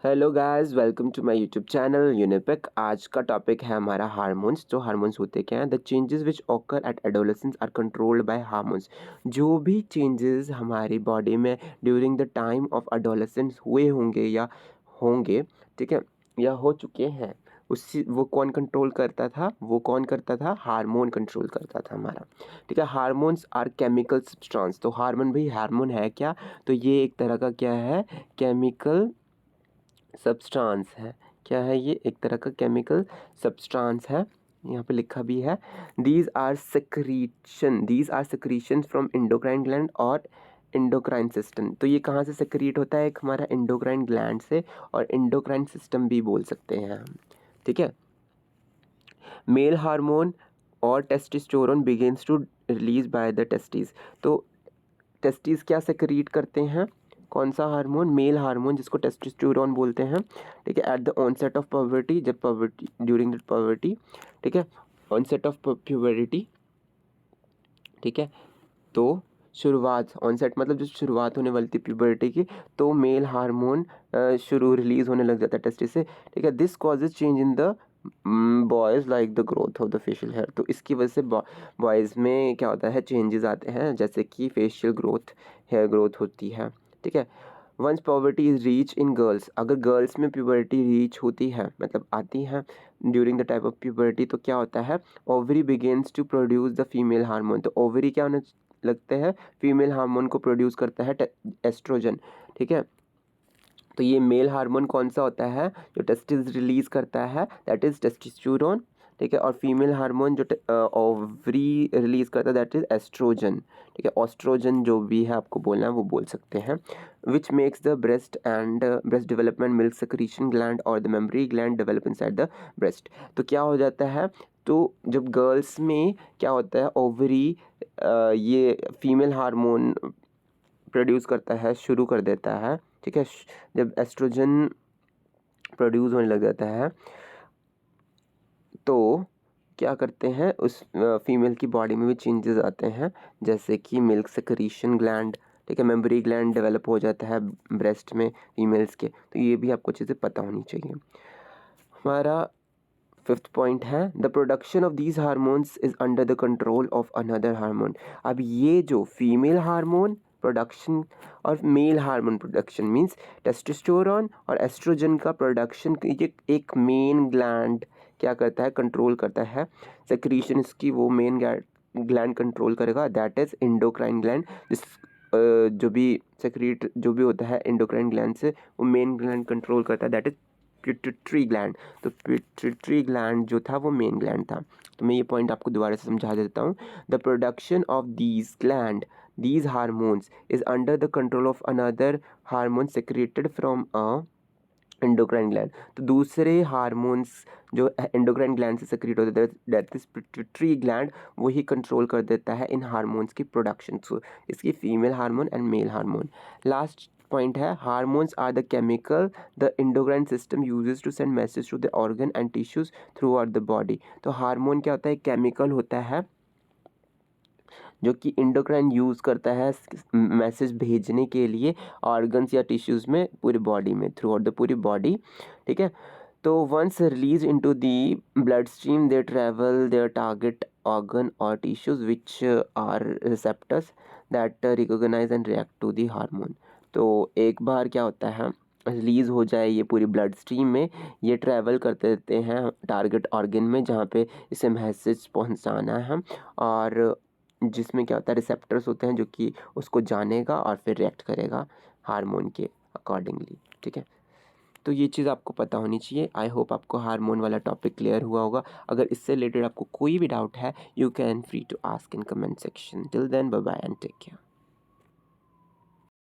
Hello guys, welcome to my YouTube channel Unipic. आज का topic है हमारा हार्मोन्स। तो हार्मोन्स होते क्या हैं? The changes which occur at adolescence are controlled by hormones. जो भी चेंजेस हमारी बॉडी में during the time of adolescence हुए होंगे या होंगे, ठीक है, या हो चुके हैं, उससे वो कौन कंट्रोल करता था? वो कौन करता था? हार्मोन कंट्रोल करता था हमारा। ठीक है, हार्मोन्स आर केमिकल सब्सटेंस। तो हार्मोन, भाई हार्मोन है क्या? तो ये एक तरह का क्या है? केमिकल सब्सटेंस है। क्या है ये? एक तरह का केमिकल सब्सटेंस है। यहाँ पे लिखा भी है, these are secretion from endocrine gland और एंडोक्राइन सिस्टम। तो ये कहाँ से सेक्रीट होता है? एक हमारा एंडोक्राइन ग्लैंड से, और एंडोक्राइन सिस्टम भी बोल सकते हैं हम। ठीक है, मेल हार्मोन और testosterone begins to release by the testis. तो टेस्टिस क्या सेक्रीट करते हैं? कौन सा हार्मोन? मेल हार्मोन, जिसको टेस्टोस्टेरोन बोलते हैं। ठीक है, at the onset of puberty, जब पवर्टी, ड्यूरिंग द पवर्टी। ठीक है, ऑनसेट ऑफ प्यूबरिटी। ठीक है, तो शुरुआत, ऑनसेट मतलब जो शुरुआत होने वाली थी प्यूबरिटी की, तो मेल हार्मोन शुरू रिलीज होने लग जाता है टेस्टिस से। ठीक है, this causes change in the boys like the growth of the facial hair. तो इसकी वजह से बॉयज़ में क्या होता है? चेंजेस आते हैं, जैसे कि फेशियल ग्रोथ, हेयर ग्रोथ होती है। ठीक है, once puberty is reach in girls, अगर गर्ल्स में प्यूबर्टी रीच होती है, मतलब आती है during the type of puberty, तो क्या होता है? Ovary begins to produce the female hormone. तो ओवरी क्या होने लगते हैं? फीमेल हार्मोन को प्रोड्यूस करता है, एस्ट्रोजन। ठीक है, तो ये मेल हार्मोन कौन सा होता है जो टेस्टिस रिलीज करता है? That is testosterone. ठीक है, और फीमेल हार्मोन जो ओवरी रिलीज करता है, दैट इज एस्ट्रोजन। ठीक है, ऑस्ट्रोजन जो भी है आपको बोलना है वो बोल सकते हैं। Which makes the breast and breast development, milk secretion gland और the mammary gland develop inside the breast. तो क्या हो जाता है? तो जब गर्ल्स में क्या होता है? ओवरी ये फीमेल हार्मोन प्रोड्यूस करता है, शुरू कर देता है। ठीक है, जब एस्ट्रोजन प्रोड्यूस होने लग जाता है, तो क्या करते हैं? उस फीमेल की बॉडी में भी चेंजेस आते हैं, जैसे कि मिल्क सेक्रीशन ग्लैंड, ठीक है, मेमरी ग्लैंड डेवलप हो जाता है ब्रेस्ट में फीमेल्स के। तो ये भी आपको चीज़ें पता होनी चाहिए। हमारा फिफ्थ पॉइंट है, the production of these hormones is under the control of another hormone. अब ये जो फीमेल हार्मोन प्रोडक्शन और male hormone production means testosterone और एस्ट्रोजन का प्रोडक्शन, ये एक मेन ग्लैंड क्या करता है? कंट्रोल करता है। सेक्रीशन इसकी वो मेन ग्लैंड कंट्रोल करेगा, दैट इज एंडोक्राइन ग्लैंड। जिस जो भी सेक्रीट जो भी होता है एंडोक्राइन ग्लैंड से, वो मेन ग्लैंड कंट्रोल करता है, दैट इज पिट्यूटरी ग्लैंड। तो पिट्यूटरी ग्लैंड जो था वो मेन ग्लैंड था। तो मैं ये पॉइंट आपको दोबारा से समझा देता हूँ। The production of these gland, these hormones is under the control of another hormone secreted from a endocrine gland. तो दूसरे हार्मोन्स जो एंडोक्राइन ग्लैंड से सेक्रेट होते हैं, दैट इज पिट्यूटरी ग्लैंड, वही कंट्रोल कर देता है इन हार्मोन्स की प्रोडक्शन। सो इसकी female hormone and male hormone. Last point है, hormones are the chemical the endocrine system uses to send message to the organ and tissues throughout the body. तो hormone क्या होता है? Chemical होता है जो कि एंडोक्राइन यूज़ करता है मैसेज भेजने के लिए ऑर्गन्स या टिश्यूज़ में, पूरी बॉडी में, थ्रू आउट द पूरी बॉडी। ठीक है, तो once release into the blood stream they travel their target organ और tissues which are receptors that recognise and react to the hormone. तो एक बार क्या होता है? रिलीज़ हो जाए ये पूरी ब्लड स्ट्रीम में, ये ट्रैवल करते रहते हैं टारगेट ऑर्गन में, जहाँ पे इसे मैसेज पहुँचाना है, और जिसमें क्या होता है? रिसेप्टर्स होते हैं जो कि उसको जानेगा और फिर रिएक्ट करेगा हार्मोन के अकॉर्डिंगली। ठीक है, तो ये चीज़ आपको पता होनी चाहिए। आई होप आपको हार्मोन वाला टॉपिक क्लियर हुआ होगा। अगर इससे रिलेटेड आपको कोई भी डाउट है, you can free to ask in comment section. Till then, bye bye and take care.